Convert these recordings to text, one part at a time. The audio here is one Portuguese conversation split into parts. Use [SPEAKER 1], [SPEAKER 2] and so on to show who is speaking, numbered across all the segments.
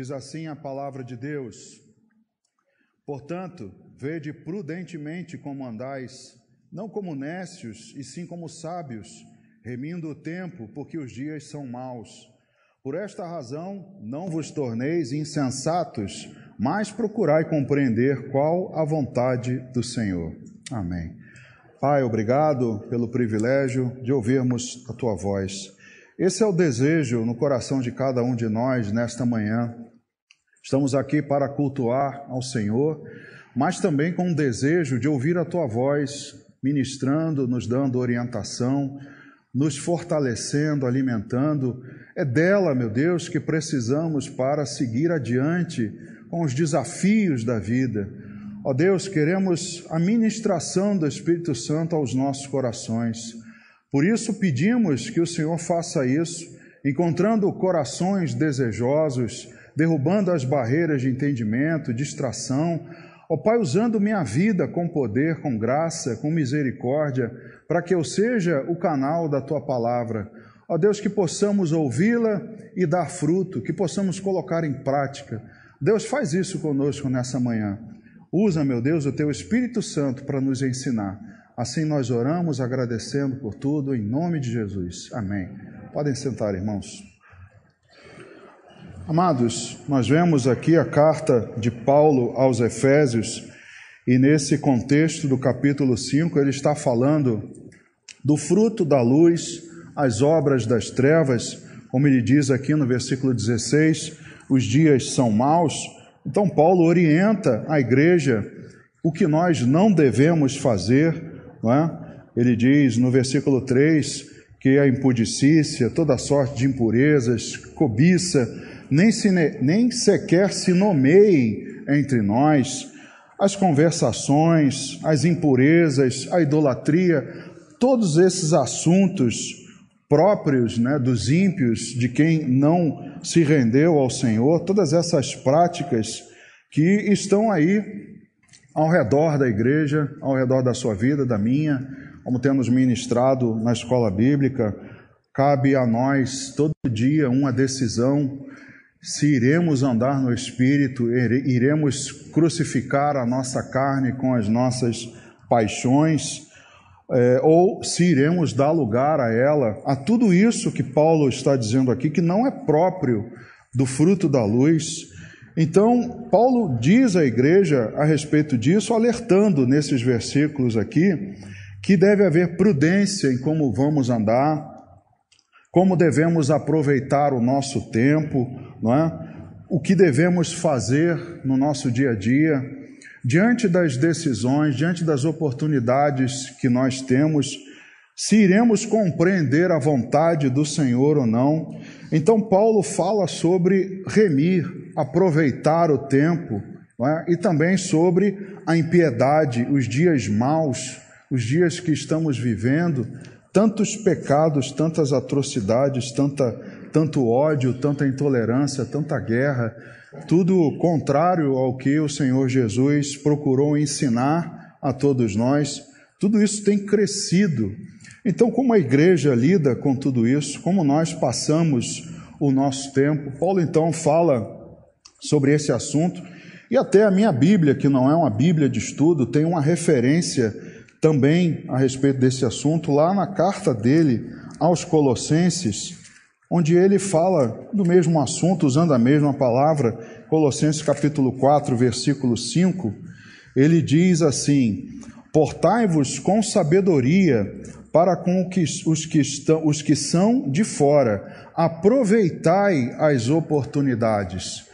[SPEAKER 1] Diz assim a palavra de Deus: portanto, vede prudentemente como andais, não como necios, e sim como sábios, remindo o tempo, porque os dias são maus. Por esta razão, não vos torneis insensatos, mas procurai compreender qual a vontade do Senhor. Amém. Pai, obrigado pelo privilégio de ouvirmos a Tua voz. Esse é o desejo no coração de cada um de nós nesta manhã. Estamos aqui para cultuar ao Senhor, mas também com o desejo de ouvir a Tua voz, ministrando, nos dando orientação, nos fortalecendo, alimentando. É dela, meu Deus, que precisamos para seguir adiante com os desafios da vida. Ó Deus, queremos a ministração do Espírito Santo aos nossos corações. Por isso pedimos que o Senhor faça isso, encontrando corações desejosos, derrubando as barreiras de entendimento, distração. Ó Pai, usando minha vida com poder, com graça, com misericórdia, para que eu seja o canal da Tua palavra. Ó Deus, que possamos ouvi-la e dar fruto, que possamos colocar em prática. Deus, faz isso conosco nessa manhã. Usa, meu Deus, o Teu Espírito Santo para nos ensinar. Assim nós oramos, agradecendo por tudo, em nome de Jesus. Amém. Podem sentar, irmãos. Amados, nós vemos aqui a carta de Paulo aos Efésios, e nesse contexto do capítulo 5, ele está falando do fruto da luz, as obras das trevas, como ele diz aqui no versículo 16, os dias são maus. Então Paulo orienta a igreja o que nós não devemos fazer, não é? Ele diz no versículo 3 que a impudicícia, toda sorte de impurezas, cobiça, nem sequer se nomeiem entre nós, as conversações, as impurezas, a idolatria, todos esses assuntos próprios, né, dos ímpios, de quem não se rendeu ao Senhor, todas essas práticas que estão aí ao redor da igreja, ao redor da sua vida, da minha, como temos ministrado na escola bíblica. Cabe a nós todo dia uma decisão: se iremos andar no Espírito, iremos crucificar a nossa carne com as nossas paixões, ou se iremos dar lugar a ela, a tudo isso que Paulo está dizendo aqui, que não é próprio do fruto da luz. Então, Paulo diz à igreja a respeito disso, alertando nesses versículos aqui, que deve haver prudência em como vamos andar, como devemos aproveitar o nosso tempo, não é? O que devemos fazer no nosso dia a dia, diante das decisões, diante das oportunidades que nós temos, se iremos compreender a vontade do Senhor ou não. Então Paulo fala sobre remir, aproveitar o tempo, não é? E também sobre a impiedade, os dias maus, os dias que estamos vivendo, tantos pecados, tantas atrocidades, tanto ódio, tanta intolerância, tanta guerra, tudo contrário ao que o Senhor Jesus procurou ensinar a todos nós. Tudo isso tem crescido. Então, como a igreja lida com tudo isso, como nós passamos o nosso tempo? Paulo então fala sobre esse assunto, e até a minha Bíblia, que não é uma Bíblia de estudo, tem uma referência também a respeito desse assunto, lá na carta dele aos Colossenses, onde ele fala do mesmo assunto, usando a mesma palavra. Colossenses capítulo 4, versículo 5, ele diz assim: portai-vos com sabedoria para com os que são de fora, aproveitai as oportunidades.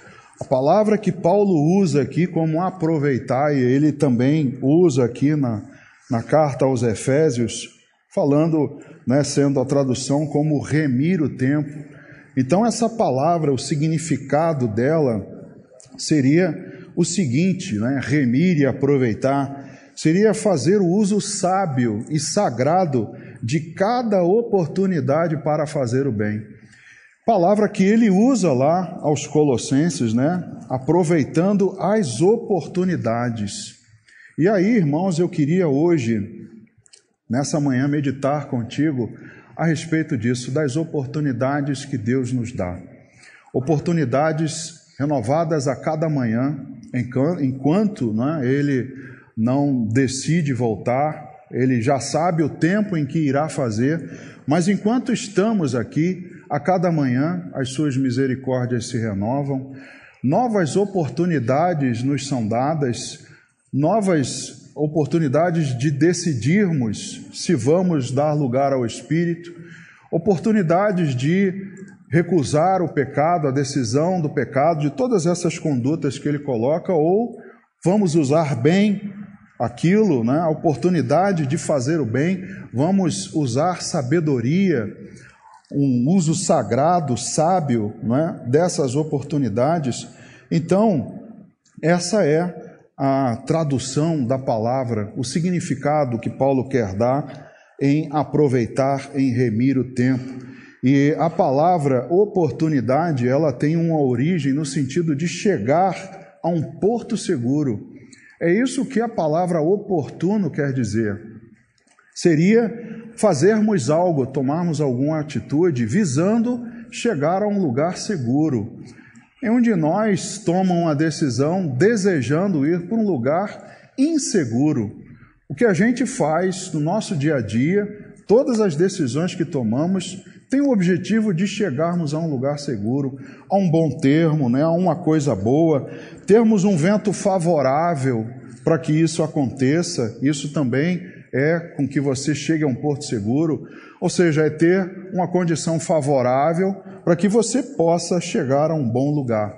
[SPEAKER 1] A palavra que Paulo usa aqui como aproveitai, ele também usa aqui na carta aos Efésios, falando, né, sendo a tradução como remir o tempo. Então essa palavra, o significado dela seria o seguinte, né, remir e aproveitar, seria fazer o uso sábio e sagrado de cada oportunidade para fazer o bem. Palavra que ele usa lá aos Colossenses, né, aproveitando as oportunidades. E aí, irmãos, eu queria hoje, nessa manhã, meditar contigo a respeito disso, das oportunidades que Deus nos dá. Oportunidades renovadas a cada manhã, enquanto ele não decide voltar, ele já sabe o tempo em que irá fazer, mas enquanto estamos aqui, a cada manhã as suas misericórdias se renovam, novas oportunidades nos são dadas, novas oportunidades de decidirmos se vamos dar lugar ao Espírito, oportunidades de recusar o pecado, a decisão do pecado, de todas essas condutas que ele coloca, ou vamos usar bem aquilo, a oportunidade de fazer o bem, vamos usar sabedoria, um uso sagrado, sábio, dessas oportunidades. Então, essa é a tradução da palavra, o significado que Paulo quer dar em aproveitar, em remir o tempo. E a palavra oportunidade, ela tem uma origem no sentido de chegar a um porto seguro. É isso que a palavra oportuno quer dizer. Seria fazermos algo, tomarmos alguma atitude visando chegar a um lugar seguro. É onde nós tomamos uma decisão desejando ir para um lugar inseguro. O que a gente faz no nosso dia a dia, todas as decisões que tomamos, tem o objetivo de chegarmos a um lugar seguro, a um bom termo, a uma coisa boa, termos um vento favorável para que isso aconteça. Isso também é com que você chegue a um porto seguro, ou seja, é ter uma condição favorável para que você possa chegar a um bom lugar.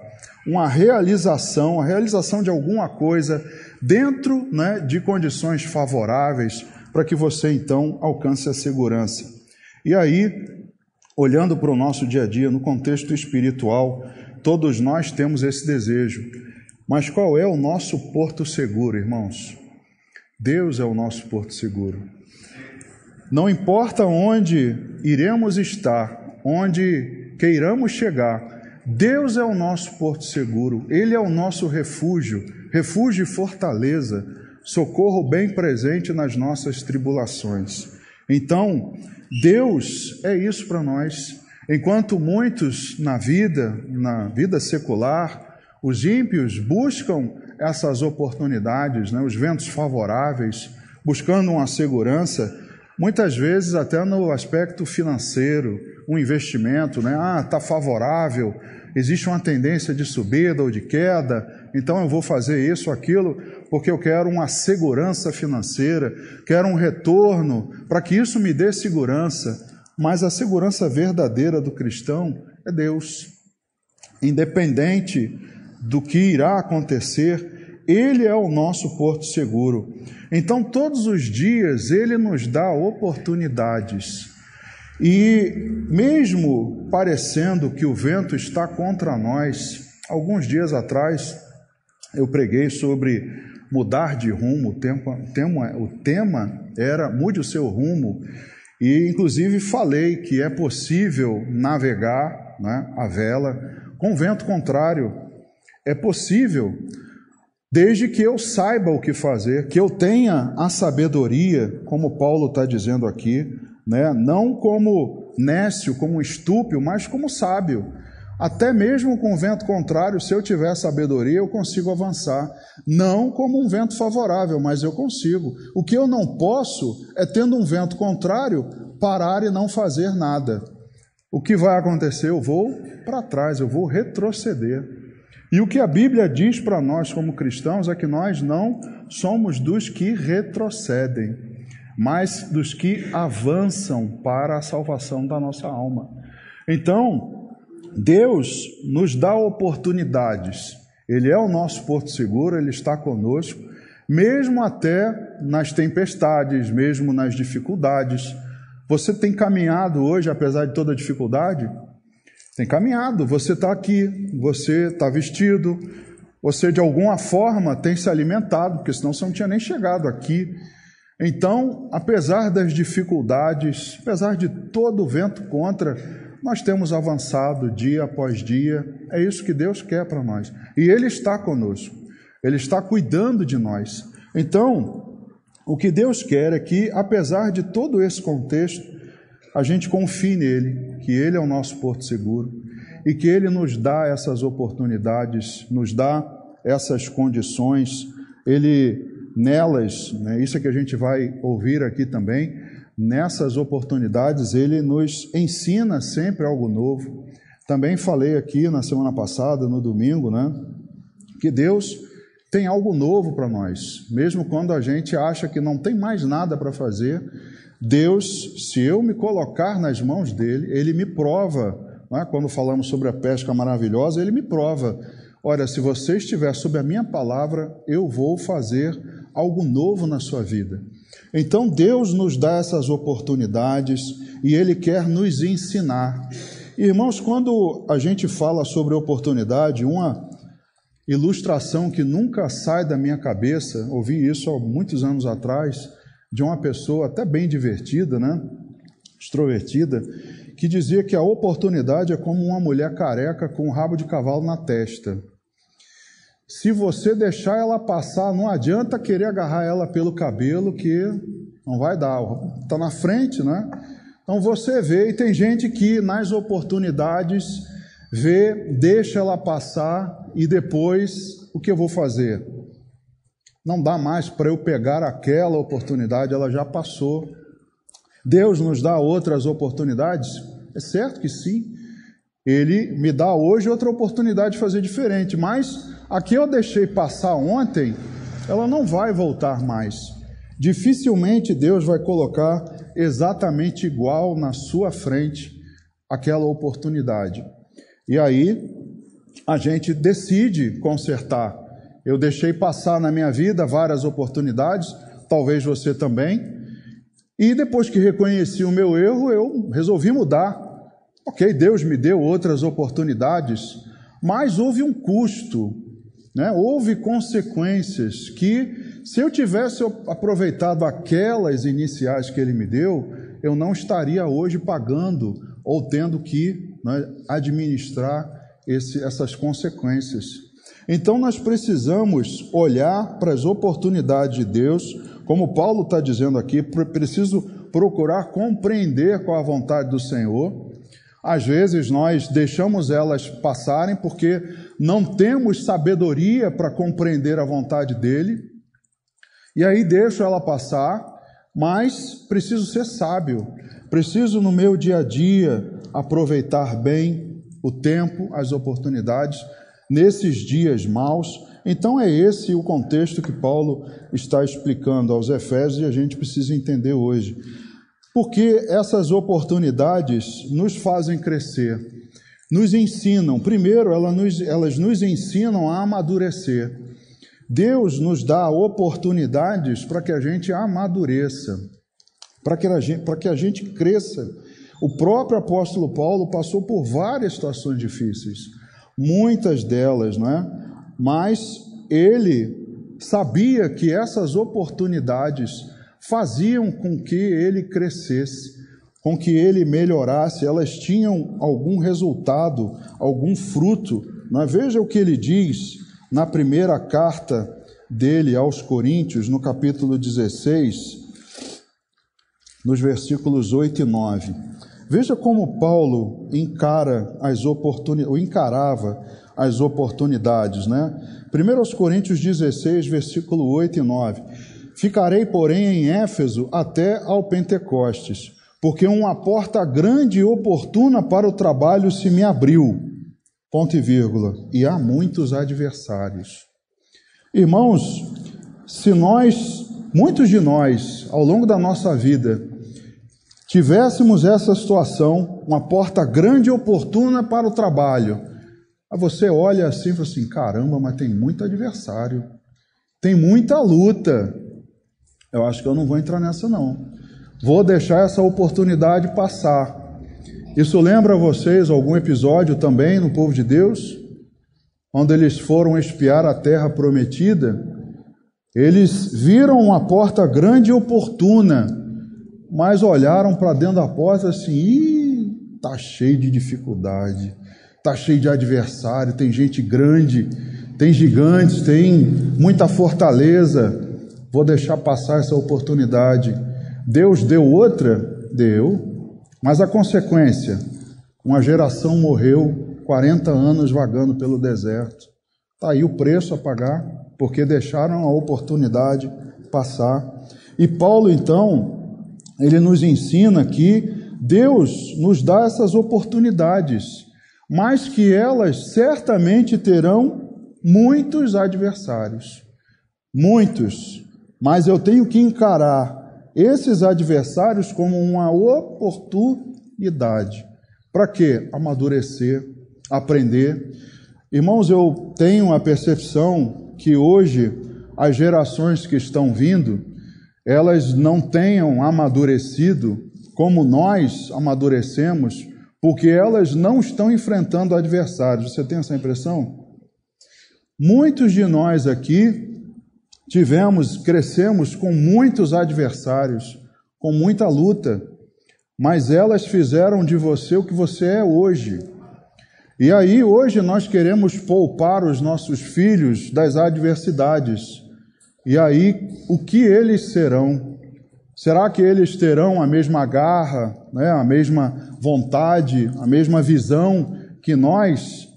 [SPEAKER 1] Uma realização, a realização de alguma coisa dentro de condições favoráveis para que você então alcance a segurança. E aí, olhando para o nosso dia a dia, no contexto espiritual, todos nós temos esse desejo. Mas qual é o nosso porto seguro, irmãos? Deus é o nosso porto seguro. Não importa onde iremos estar, onde queiramos chegar, Deus é o nosso porto seguro. Ele é o nosso refúgio, refúgio e fortaleza, socorro bem presente nas nossas tribulações. Então, Deus é isso para nós. Enquanto muitos na vida secular, os ímpios buscam essas oportunidades, os ventos favoráveis, buscando uma segurança, muitas vezes até no aspecto financeiro, um investimento, está favorável, existe uma tendência de subida ou de queda, então eu vou fazer isso ou aquilo, porque eu quero uma segurança financeira, quero um retorno, para que isso me dê segurança. Mas a segurança verdadeira do cristão é Deus. Independente do que irá acontecer, Ele é o nosso porto seguro. Então, todos os dias, Ele nos dá oportunidades. E mesmo parecendo que o vento está contra nós, alguns dias atrás eu preguei sobre mudar de rumo, o tema era mude o seu rumo, e inclusive falei que é possível navegar a vela com vento contrário. É possível, desde que eu saiba o que fazer, que eu tenha a sabedoria, como Paulo está dizendo aqui, não como nécio, como estúpido, mas como sábio. Até mesmo com o vento contrário, se eu tiver sabedoria, eu consigo avançar. Não como um vento favorável, mas eu consigo. O que eu não posso é, tendo um vento contrário, parar e não fazer nada. O que vai acontecer? Eu vou para trás, eu vou retroceder. E o que a Bíblia diz para nós como cristãos é que nós não somos dos que retrocedem, mas dos que avançam para a salvação da nossa alma. Então, Deus nos dá oportunidades. Ele é o nosso porto seguro, Ele está conosco, mesmo até nas tempestades, mesmo nas dificuldades. Você tem caminhado hoje, apesar de toda a dificuldade? Tem caminhado, você está aqui, você está vestido, você de alguma forma tem se alimentado, porque senão você não tinha nem chegado aqui. Então, apesar das dificuldades, apesar de todo o vento contra, nós temos avançado dia após dia. É isso que Deus quer para nós. E Ele está conosco, Ele está cuidando de nós. Então, o que Deus quer é que, apesar de todo esse contexto, a gente confie nele, que Ele é o nosso porto seguro. e que Ele nos dá essas oportunidades, nos dá essas condições, Ele nelas, né, isso é que a gente vai ouvir aqui também, nessas oportunidades Ele nos ensina sempre algo novo. Também falei aqui na semana passada, no domingo, né, que Deus tem algo novo para nós, mesmo quando a gente acha que não tem mais nada para fazer. Deus, se eu me colocar nas mãos dele, ele me prova, né? Quando falamos sobre a pesca maravilhosa, ele me prova, olha, se você estiver sob a minha palavra, eu vou fazer algo novo na sua vida. Então Deus nos dá essas oportunidades e Ele quer nos ensinar. Irmãos, quando a gente fala sobre oportunidade, uma ilustração que nunca sai da minha cabeça, ouvi isso há muitos anos atrás, de uma pessoa até bem divertida, né? Extrovertida, que dizia que a oportunidade é como uma mulher careca com um rabo de cavalo na testa. Se você deixar ela passar, não adianta querer agarrar ela pelo cabelo, que não vai dar, está na frente, né? Então você vê, e tem gente que nas oportunidades vê, deixa ela passar e depois o que eu vou fazer? Não dá mais para eu pegar aquela oportunidade, ela já passou. Deus nos dá outras oportunidades? É certo que sim. Ele me dá hoje outra oportunidade de fazer diferente, mas a que eu deixei passar ontem, ela não vai voltar mais. Dificilmente Deus vai colocar exatamente igual na sua frente aquela oportunidade. E aí a gente decide consertar. Eu deixei passar na minha vida várias oportunidades, talvez você também, e depois que reconheci o meu erro, eu resolvi mudar. Ok, Deus me deu outras oportunidades, mas houve um custo, né? Houve consequências que, se eu tivesse aproveitado aquelas iniciais que Ele me deu, eu não estaria hoje pagando ou tendo que, né, administrar essas consequências. Então nós precisamos olhar para as oportunidades de Deus, como Paulo está dizendo aqui, preciso procurar compreender qual a vontade do Senhor. Às vezes nós deixamos elas passarem porque não temos sabedoria para compreender a vontade dele, e aí deixo ela passar, mas preciso ser sábio, preciso no meu dia a dia aproveitar bem o tempo, as oportunidades, nesses dias maus. Então é esse o contexto que Paulo está explicando aos Efésios e a gente precisa entender hoje. Porque essas oportunidades nos fazem crescer, nos ensinam. Primeiro, elas nos ensinam a amadurecer. Deus nos dá oportunidades para que a gente amadureça, para que a gente cresça. O próprio apóstolo Paulo passou por várias situações difíceis, muitas delas, né? Mas ele sabia que essas oportunidades faziam com que ele crescesse, com que ele melhorasse, elas tinham algum resultado, algum fruto. Né? Veja o que ele diz na primeira carta dele aos Coríntios, no capítulo 16, nos versículos 8 e 9. Veja como Paulo encarava as oportunidades, né? 1 Coríntios 16, versículo 8 e 9. Ficarei, porém, em Éfeso até ao Pentecostes, porque uma porta grande e oportuna para o trabalho se me abriu, ponto e vírgula, e há muitos adversários. Irmãos, se muitos de nós, ao longo da nossa vida, tivéssemos essa situação, uma porta grande e oportuna para o trabalho, aí você olha assim e fala assim, caramba, mas tem muito adversário, tem muita luta, eu acho que eu não vou entrar nessa não, vou deixar essa oportunidade passar. Isso lembra a vocês algum episódio também no povo de Deus, quando eles foram espiar a terra prometida? Eles viram uma porta grande e oportuna, mas olharam para dentro da porta assim, está cheio de dificuldade, está cheio de adversário, tem gente grande, tem gigantes, tem muita fortaleza, vou deixar passar essa oportunidade. Deus deu outra? Deu, mas a consequência, uma geração morreu 40 anos vagando pelo deserto. Está aí o preço a pagar, porque deixaram a oportunidade passar. E Paulo, então, ele nos ensina que Deus nos dá essas oportunidades, mas que elas certamente terão muitos adversários. Muitos. Mas eu tenho que encarar esses adversários como uma oportunidade. Para quê? Amadurecer, aprender. Irmãos, eu tenho a percepção que hoje as gerações que estão vindo, elas não tenham amadurecido como nós amadurecemos, porque elas não estão enfrentando adversários. Você tem essa impressão? Muitos de nós aqui crescemos com muitos adversários, com muita luta, mas elas fizeram de você o que você é hoje. E aí, hoje, nós queremos poupar os nossos filhos das adversidades. E aí, o que eles serão? Será que eles terão a mesma garra, né, a mesma vontade, a mesma visão que nós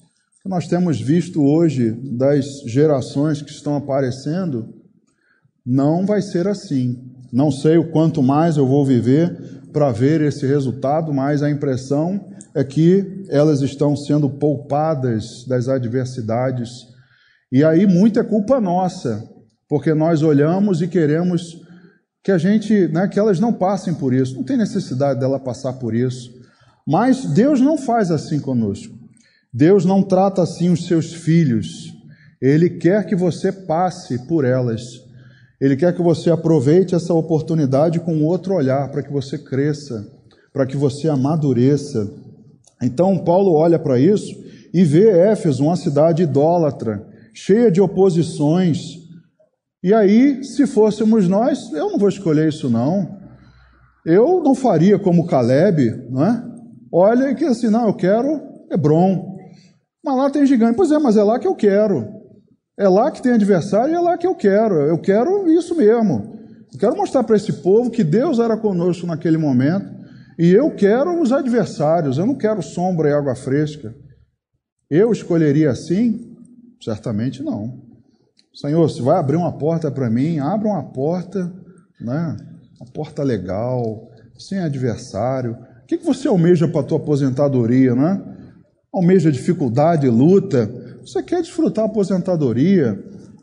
[SPEAKER 1] temos visto hoje das gerações que estão aparecendo? Não vai ser assim. Não sei o quanto mais eu vou viver para ver esse resultado, mas a impressão é que elas estão sendo poupadas das adversidades. E aí muita culpa nossa, porque nós olhamos e queremos que que elas não passem por isso. Não tem necessidade dela passar por isso. Mas Deus não faz assim conosco. Deus não trata assim os seus filhos. Ele quer que você passe por elas. Ele quer que você aproveite essa oportunidade com outro olhar, para que você cresça, para que você amadureça. Então, Paulo olha para isso e vê Éfeso, uma cidade idólatra, cheia de oposições. E aí, se fôssemos nós, eu não vou escolher isso não. Eu não faria como Caleb, não é? Olha que assim, não, eu quero Hebron. Mas lá tem gigante. Pois é, mas é lá que eu quero. É lá que tem adversário e é lá que eu quero. Eu quero isso mesmo. Eu quero mostrar para esse povo que Deus era conosco naquele momento. E eu quero os adversários. Eu não quero sombra e água fresca. Eu escolheria assim? Certamente não. Senhor, se vai abrir uma porta para mim, abra uma porta, né? Uma porta legal, sem adversário. O que você almeja para a tua aposentadoria, né? Almeja dificuldade, luta. Você quer desfrutar a aposentadoria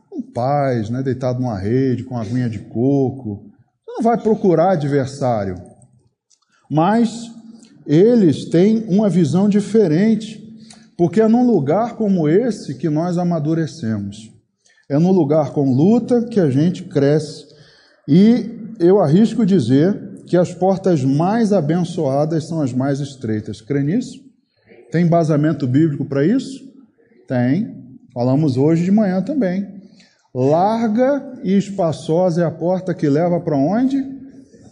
[SPEAKER 1] com paz, né? Deitado numa rede, com aguinha de coco. Você não vai procurar adversário. Mas eles têm uma visão diferente, porque é num lugar como esse que nós amadurecemos. É num lugar com luta que a gente cresce. E eu arrisco dizer que as portas mais abençoadas são as mais estreitas. Crê nisso? Tem embasamento bíblico para isso? Tem. Falamos hoje de manhã também. Larga e espaçosa é a porta que leva para onde?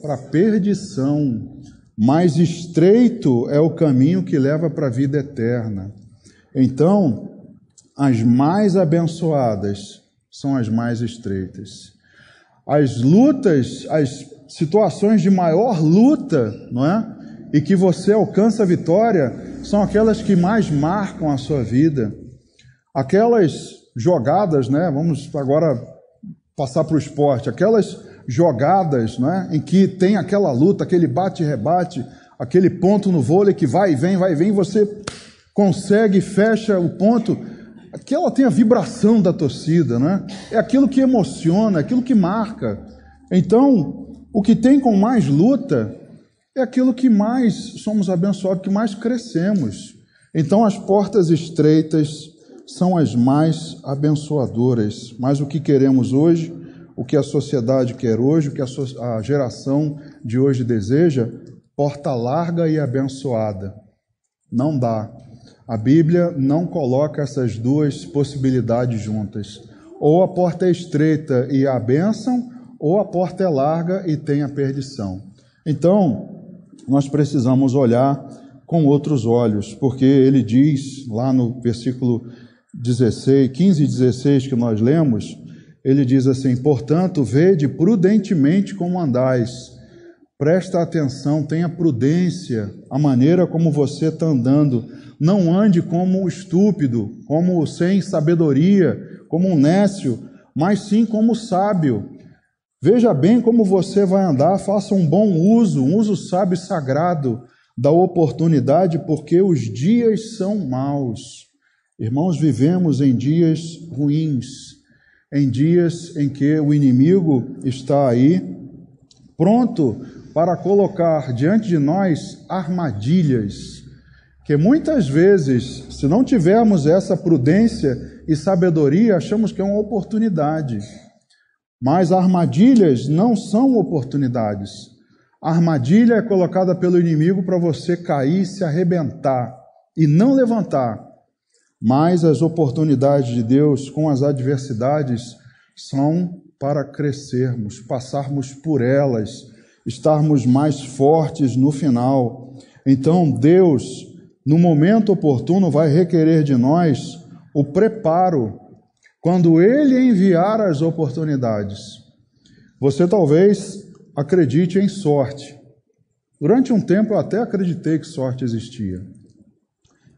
[SPEAKER 1] Para a perdição. Mais estreito é o caminho que leva para a vida eterna. Então, as mais abençoadas são as mais estreitas. As lutas, as situações de maior luta, não é? E que você alcança a vitória, são aquelas que mais marcam a sua vida. Aquelas jogadas, né? Vamos agora passar para o esporte. Aquelas jogadas, né? Em que tem aquela luta, aquele bate e rebate, aquele ponto no vôlei que vai e vem, você consegue, fecha o ponto. Aquela tem a vibração da torcida, né? É aquilo que emociona, aquilo que marca. Então, o que tem com mais luta é aquilo que mais somos abençoados, que mais crescemos. Então, as portas estreitas são as mais abençoadoras. Mas o que queremos hoje, o que a sociedade quer hoje, o que a geração de hoje deseja, porta larga e abençoada. Não dá. A Bíblia não coloca essas duas possibilidades juntas. Ou a porta é estreita e há bênção, ou a porta é larga e tem a perdição. Então, nós precisamos olhar com outros olhos, porque ele diz lá no versículo 15 e 16 que nós lemos, ele diz assim: portanto, vede prudentemente como andais, Presta atenção, tenha prudência, a maneira como você está andando. Não ande como um estúpido, como sem sabedoria, como um nécio, mas sim como sábio. Veja bem como você vai andar, faça um bom uso, um uso sábio e sagrado da oportunidade, porque os dias são maus. Irmãos, vivemos em dias ruins, em dias em que o inimigo está aí, pronto para colocar diante de nós armadilhas, que muitas vezes, se não tivermos essa prudência e sabedoria, achamos que é uma oportunidade. Mas armadilhas não são oportunidades. A armadilha é colocada pelo inimigo para você cair, se arrebentar e não levantar. Mas as oportunidades de Deus com as adversidades são para crescermos, passarmos por elas, estarmos mais fortes no final. Então Deus, no momento oportuno, vai requerer de nós o preparo quando Ele enviar as oportunidades. Você talvez acredite em sorte. Durante um tempo eu até acreditei que sorte existia.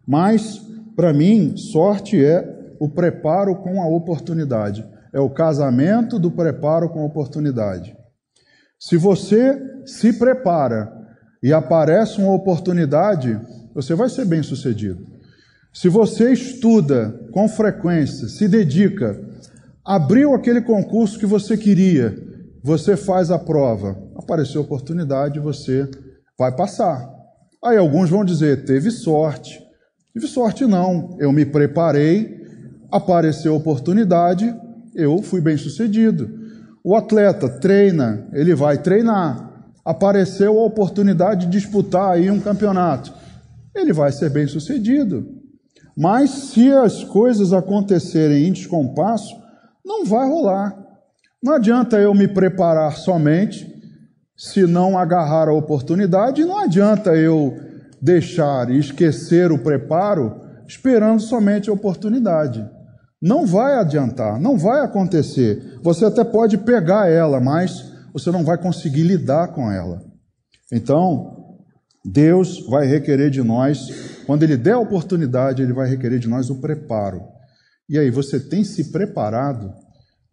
[SPEAKER 1] Mas, para mim, sorte é o preparo com a oportunidade. É o casamento do preparo com a oportunidade. Se você se prepara e aparece uma oportunidade, você vai ser bem-sucedido. Se você estuda com frequência, se dedica, abriu aquele concurso que você queria, você faz a prova, apareceu a oportunidade, você vai passar. Aí alguns vão dizer, teve sorte. Tive sorte não, eu me preparei, apareceu a oportunidade, eu fui bem-sucedido. O atleta treina, ele vai treinar, apareceu a oportunidade de disputar aí um campeonato, ele vai ser bem-sucedido. Mas se as coisas acontecerem em descompasso, não vai rolar. Não adianta eu me preparar somente, se não agarrar a oportunidade, e não adianta eu deixar e esquecer o preparo, esperando somente a oportunidade. Não vai adiantar, não vai acontecer. Você até pode pegar ela, mas você não vai conseguir lidar com ela. Então, Deus vai requerer de nós, quando Ele der a oportunidade, Ele vai requerer de nós o preparo. E aí, você tem se preparado?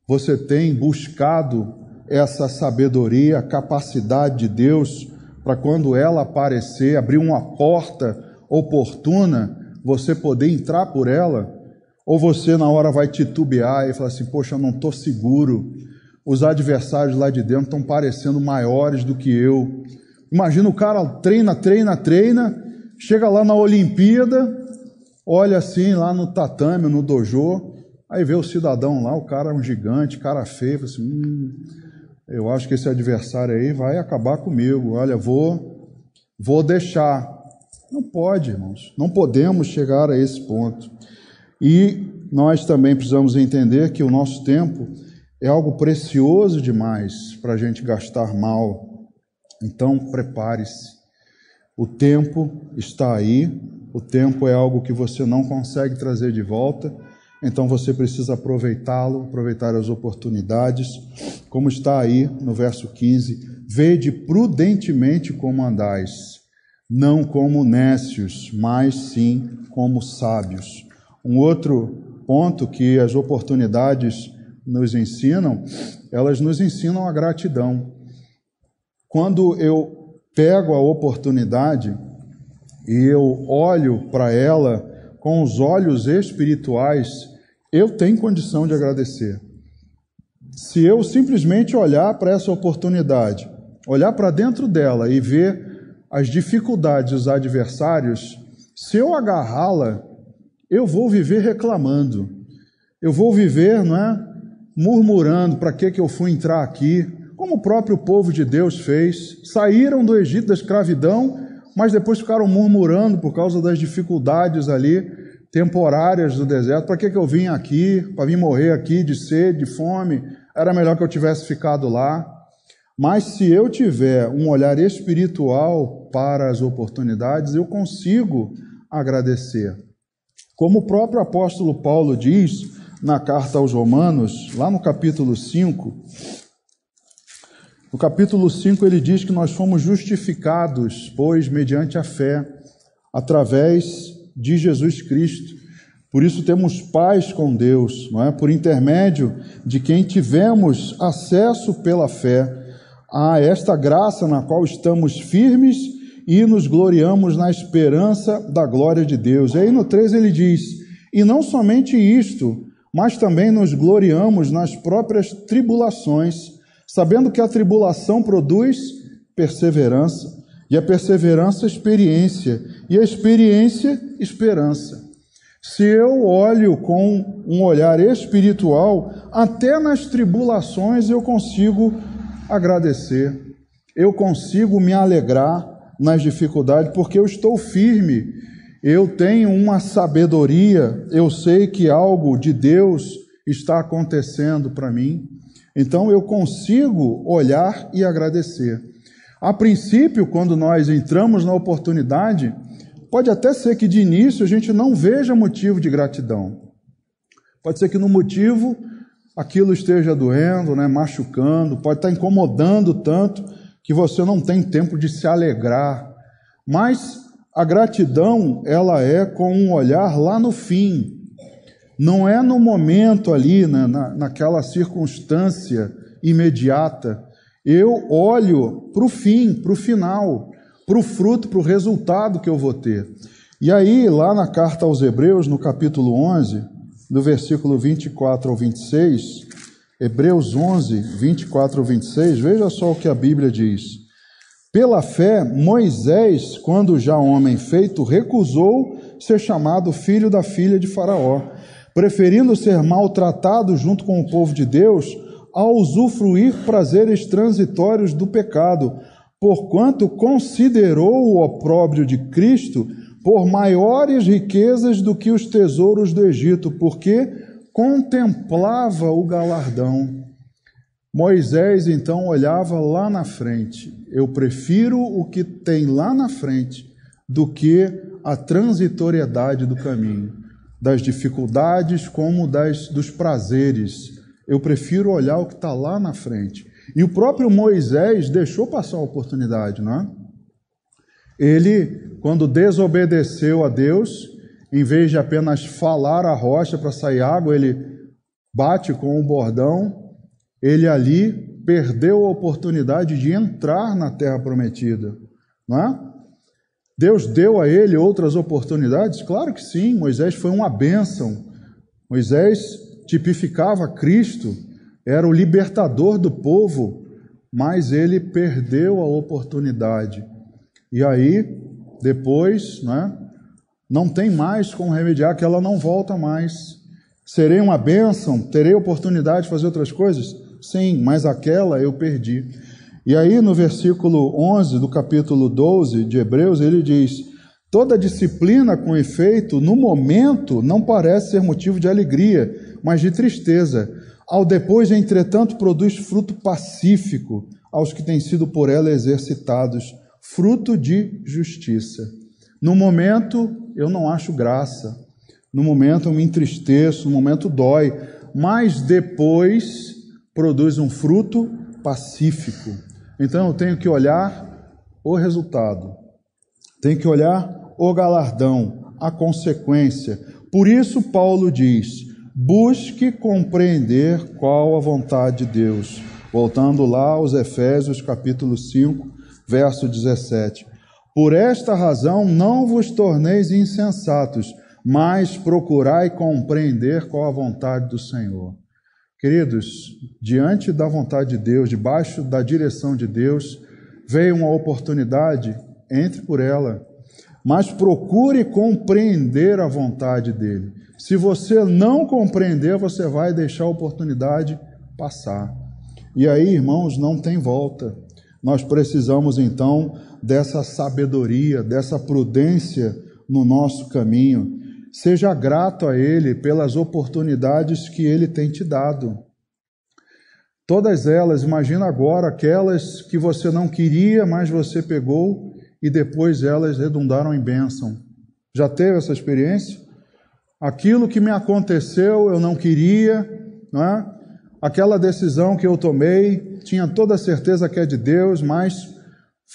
[SPEAKER 1] Você tem buscado essa sabedoria, a capacidade de Deus, para quando ela aparecer, abrir uma porta oportuna, você poder entrar por ela? Ou você na hora vai titubear e falar assim, poxa, eu não estou seguro, os adversários lá de dentro estão parecendo maiores do que eu. Imagina o cara treina, chega lá na Olimpíada, olha assim lá no tatame, no dojo, aí vê o cidadão lá, o cara é um gigante, cara feio, assim, eu acho que esse adversário aí vai acabar comigo, olha, vou deixar. Não pode, irmãos, não podemos chegar a esse ponto. E nós também precisamos entender que o nosso tempo é algo precioso demais para a gente gastar mal. Então, prepare-se. O tempo está aí, o tempo é algo que você não consegue trazer de volta, então você precisa aproveitá-lo, aproveitar as oportunidades, como está aí no verso 15, vede prudentemente como andais, não como nécios, mas sim como sábios. Um outro ponto que as oportunidades nos ensinam, elas nos ensinam a gratidão. Quando eu pego a oportunidade e eu olho para ela com os olhos espirituais, eu tenho condição de agradecer. Se eu simplesmente olhar para essa oportunidade, olhar para dentro dela e ver as dificuldades dos adversários, se eu agarrá-la, eu vou viver reclamando, eu vou viver, murmurando, para que eu fui entrar aqui, como o próprio povo de Deus fez, saíram do Egito da escravidão, mas depois ficaram murmurando por causa das dificuldades ali, temporárias do deserto, para que eu vim aqui, para vir morrer aqui de sede, de fome, era melhor que eu tivesse ficado lá. Mas se eu tiver um olhar espiritual para as oportunidades, eu consigo agradecer. Como o próprio apóstolo Paulo diz na carta aos Romanos, lá no capítulo 5, No capítulo 5 ele diz que nós fomos justificados, pois mediante a fé, através de Jesus Cristo. Por isso temos paz com Deus, não é? Por intermédio de quem tivemos acesso pela fé a esta graça na qual estamos firmes e nos gloriamos na esperança da glória de Deus. E aí no 3 ele diz, e não somente isto, mas também nos gloriamos nas próprias tribulações, sabendo que a tribulação produz perseverança, e a perseverança, experiência, e a experiência, esperança. Se eu olho com um olhar espiritual, até nas tribulações eu consigo agradecer, eu consigo me alegrar nas dificuldades, porque eu estou firme, eu tenho uma sabedoria, eu sei que algo de Deus está acontecendo para mim, então eu consigo olhar e agradecer. A princípio, quando nós entramos na oportunidade, pode até ser que de início a gente não veja motivo de gratidão. Pode ser que no motivo aquilo esteja doendo, né, machucando, pode estar incomodando tanto que você não tem tempo de se alegrar. Mas a gratidão, ela é com um olhar lá no fim. Não é no momento ali, né, naquela circunstância imediata. Eu olho para o fim, para o final, para o fruto, para o resultado que eu vou ter. E aí, lá na carta aos Hebreus, no capítulo 11, do versículo 24 ao 26, Hebreus 11, 24 ao 26, veja só o que a Bíblia diz. Pela fé, Moisés, quando já homem feito, recusou ser chamado filho da filha de Faraó, preferindo ser maltratado junto com o povo de Deus, a usufruir prazeres transitórios do pecado, porquanto considerou o opróbrio de Cristo por maiores riquezas do que os tesouros do Egito, porque contemplava o galardão. Moisés, então, olhava lá na frente. Eu prefiro o que tem lá na frente do que a transitoriedade do caminho, das dificuldades como dos prazeres. Eu prefiro olhar o que está lá na frente. E o próprio Moisés deixou passar a oportunidade, não é? Ele, quando desobedeceu a Deus, em vez de apenas falar a rocha para sair água, ele bate com o bordão, ele ali perdeu a oportunidade de entrar na terra prometida, não é? Deus deu a ele outras oportunidades? Claro que sim, Moisés foi uma bênção. Moisés tipificava Cristo, era o libertador do povo, mas ele perdeu a oportunidade. E aí, depois, não tem mais como remediar, que ela não volta mais. Serei uma bênção? Terei oportunidade de fazer outras coisas? Sim, mas aquela eu perdi. E aí, no versículo 11 do capítulo 12 de Hebreus, ele diz: toda disciplina, com efeito, no momento, não parece ser motivo de alegria, mas de tristeza. Ao depois, entretanto, produz fruto pacífico aos que têm sido por ela exercitados, fruto de justiça. No momento, eu não acho graça. No momento, eu me entristeço, no momento dói. Mas depois, produz um fruto pacífico. Então, eu tenho que olhar o resultado. Tenho que olhar o galardão, a consequência. Por isso, Paulo diz: busque compreender qual a vontade de Deus. Voltando lá aos Efésios, capítulo 5, verso 17. Por esta razão não vos torneis insensatos, mas procurai compreender qual a vontade do Senhor. Queridos, diante da vontade de Deus, debaixo da direção de Deus, veio uma oportunidade, entre por ela, mas procure compreender a vontade dele. Se você não compreender, você vai deixar a oportunidade passar. E aí, irmãos, não tem volta. Nós precisamos, então, dessa sabedoria, dessa prudência no nosso caminho. Seja grato a Ele pelas oportunidades que Ele tem te dado. Todas elas, imagina agora aquelas que você não queria, mas você pegou e depois elas redundaram em bênção. Já teve essa experiência? Aquilo que me aconteceu, eu não queria, não é? aquela decisão que eu tomei, tinha toda a certeza que é de Deus, mas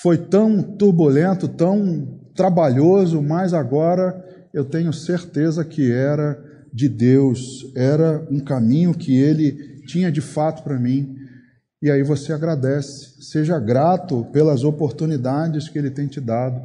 [SPEAKER 1] foi tão turbulento, tão trabalhoso, mas agora eu tenho certeza que era de Deus, era um caminho que Ele tinha de fato para mim. E aí você agradece, seja grato pelas oportunidades que Ele tem te dado,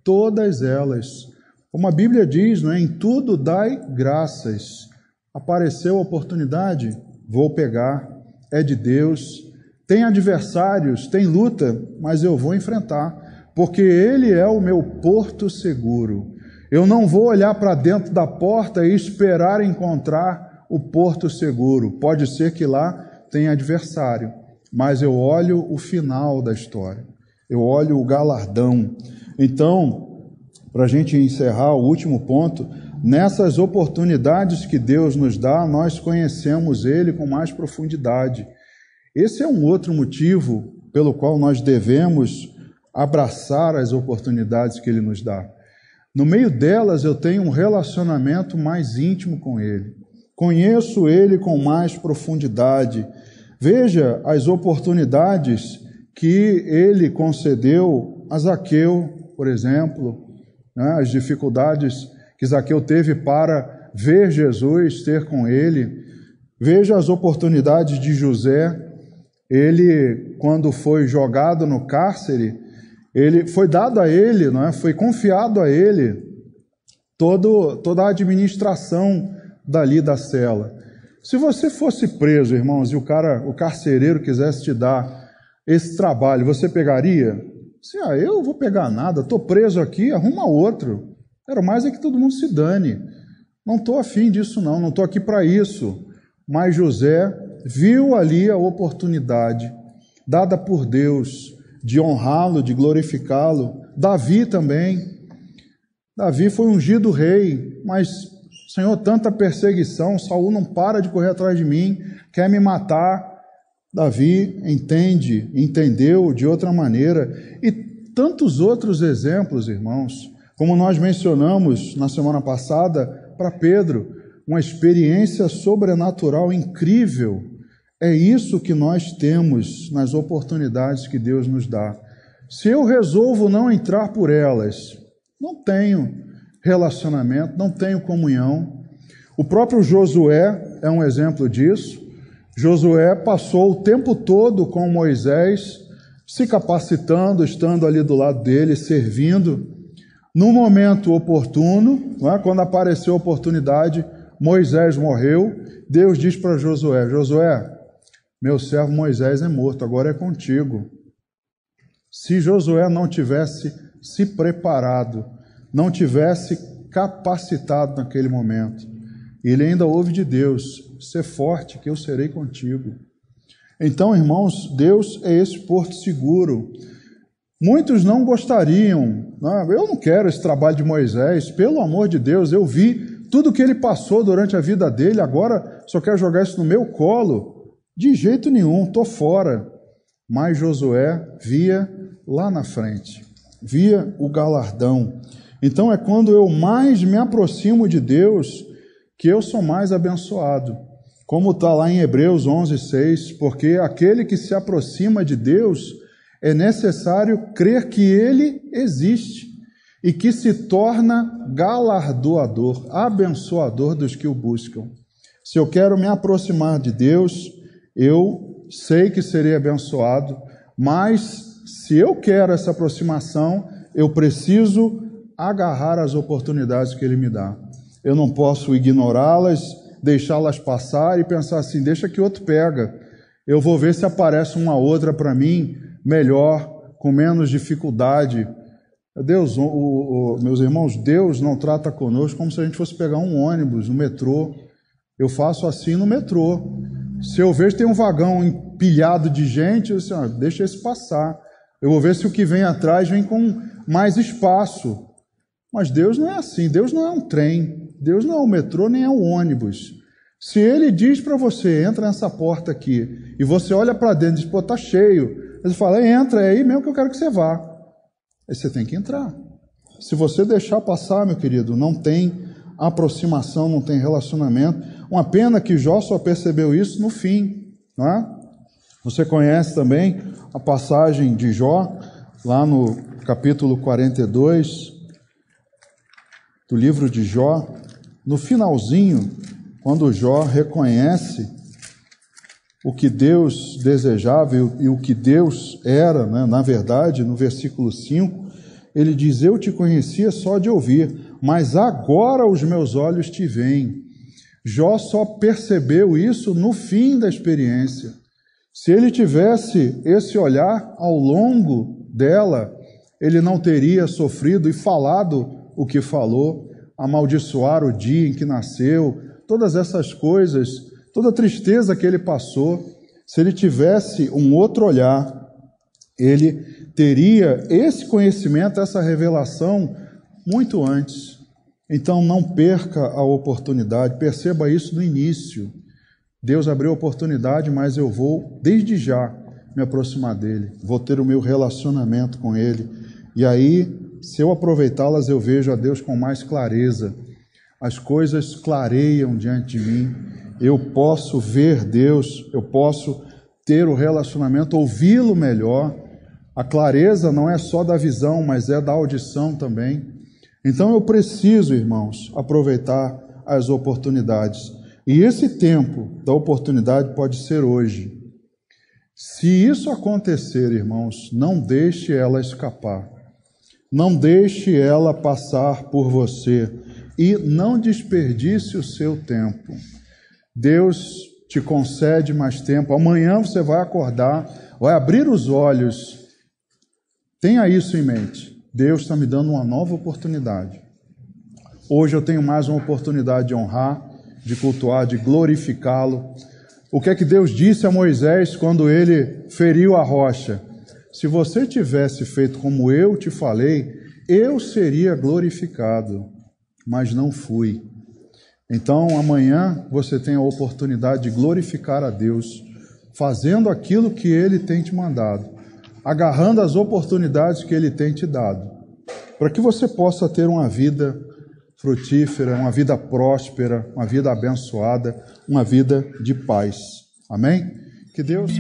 [SPEAKER 1] todas elas. Como a Bíblia diz, não é? Em tudo dai graças. Apareceu a oportunidade, vou pegar, é de Deus. Tem adversários, tem luta, mas eu vou enfrentar, porque Ele é o meu porto seguro. Eu não vou olhar para dentro da porta e esperar encontrar o porto seguro. Pode ser que lá tenha adversário, mas eu olho o final da história, eu olho o galardão. Então, para a gente encerrar o último ponto, nessas oportunidades que Deus nos dá, nós conhecemos Ele com mais profundidade. Esse é um outro motivo pelo qual nós devemos abraçar as oportunidades que Ele nos dá. No meio delas, eu tenho um relacionamento mais íntimo com Ele. Conheço Ele com mais profundidade. Veja as oportunidades que Ele concedeu a Zaqueu, por exemplo, né? As dificuldades que Zaqueu teve para ver Jesus, ter com Ele. Veja as oportunidades de José. Ele, quando foi jogado no cárcere, ele foi dado a ele, não é? Foi confiado a ele toda a administração dali da cela. Se você fosse preso, irmãos, e o carcereiro quisesse te dar esse trabalho, você pegaria? Eu vou pegar nada, estou preso aqui, arruma outro. Quero mais é que todo mundo se dane. Não estou afim disso não estou aqui para isso. Mas José viu ali a oportunidade dada por Deus de honrá-lo, de glorificá-lo. Davi também. Davi foi ungido rei, mas, Senhor, tanta perseguição, Saul não para de correr atrás de mim, quer me matar. Davi entendeu de outra maneira. E tantos outros exemplos, irmãos, como nós mencionamos na semana passada para Pedro, uma experiência sobrenatural incrível. É isso que nós temos nas oportunidades que Deus nos dá. Se eu resolvo não entrar por elas, não tenho relacionamento, não tenho comunhão. O próprio Josué é um exemplo disso. Josué passou o tempo todo com Moisés, se capacitando, estando ali do lado dele, servindo. No momento oportuno, não é? Quando apareceu a oportunidade, Moisés morreu. Deus diz para Josué: Josué, meu servo Moisés é morto, agora é contigo. Se Josué não tivesse se preparado, não tivesse capacitado naquele momento, ele ainda ouve de Deus: ser forte, que eu serei contigo. Então, irmãos, Deus é esse porto seguro. Muitos não gostariam, eu não quero esse trabalho de Moisés, pelo amor de Deus, eu vi tudo que ele passou durante a vida dele, agora só quero jogar isso no meu colo. De jeito nenhum, estou fora. Mas Josué via lá na frente, via o galardão. Então é quando eu mais me aproximo de Deus que eu sou mais abençoado. Como está lá em Hebreus 11:6, porque aquele que se aproxima de Deus é necessário crer que Ele existe e que se torna galardoador, abençoador dos que o buscam. Se eu quero me aproximar de Deus, eu sei que serei abençoado, mas se eu quero essa aproximação, eu preciso agarrar as oportunidades que Ele me dá. Eu não posso ignorá-las, deixá-las passar e pensar assim: deixa que outro pega. Eu vou ver se aparece uma outra para mim melhor, com menos dificuldade. Deus, meus irmãos, Deus não trata conosco como se a gente fosse pegar um ônibus, um metrô. Eu faço assim no metrô. Se eu vejo que tem um vagão empilhado de gente, eu digo assim: deixa esse passar. Eu vou ver se o que vem atrás vem com mais espaço. Mas Deus não é assim. Deus não é um trem. Deus não é o metrô, nem é o ônibus. Se Ele diz para você: entra nessa porta aqui, e você olha para dentro e diz: pô, está cheio. Ele fala: entra, é aí mesmo que eu quero que você vá. Aí você tem que entrar. Se você deixar passar, meu querido, não tem aproximação, não tem relacionamento. Uma pena que Jó só percebeu isso no fim. não é? Você conhece também a passagem de Jó, lá no capítulo 42 do livro de Jó, no finalzinho, quando Jó reconhece o que Deus desejava e o que Deus era, né? Na verdade, no versículo 5, ele diz: eu te conhecia só de ouvir, mas agora os meus olhos te veem. Jó só percebeu isso no fim da experiência. Se ele tivesse esse olhar ao longo dela, ele não teria sofrido e falado o que falou, amaldiçoar o dia em que nasceu, todas essas coisas, toda a tristeza que ele passou. Se ele tivesse um outro olhar, ele teria esse conhecimento, essa revelação muito antes. Então não perca a oportunidade, perceba isso no início. Deus abriu a oportunidade, mas eu vou, desde já, me aproximar dele. Vou ter o meu relacionamento com ele. E aí, se eu aproveitá-las, eu vejo a Deus com mais clareza. As coisas clareiam diante de mim. Eu posso ver Deus, eu posso ter o relacionamento, ouvi-lo melhor. A clareza não é só da visão, mas é da audição também. Então eu preciso, irmãos, aproveitar as oportunidades. E esse tempo da oportunidade pode ser hoje. Se isso acontecer, irmãos, não deixe ela escapar. Não deixe ela passar por você. E não desperdice o seu tempo. Deus te concede mais tempo. Amanhã você vai acordar, vai abrir os olhos. Tenha isso em mente. Deus está me dando uma nova oportunidade. Hoje eu tenho mais uma oportunidade de honrar, de cultuar, de glorificá-lo. O que é que Deus disse a Moisés quando ele feriu a rocha? Se você tivesse feito como eu te falei, eu seria glorificado, mas não fui. Então amanhã você tem a oportunidade de glorificar a Deus, fazendo aquilo que Ele tem te mandado, agarrando as oportunidades que Ele tem te dado, para que você possa ter uma vida frutífera, uma vida próspera, uma vida abençoada, uma vida de paz. Amém? Que Deus...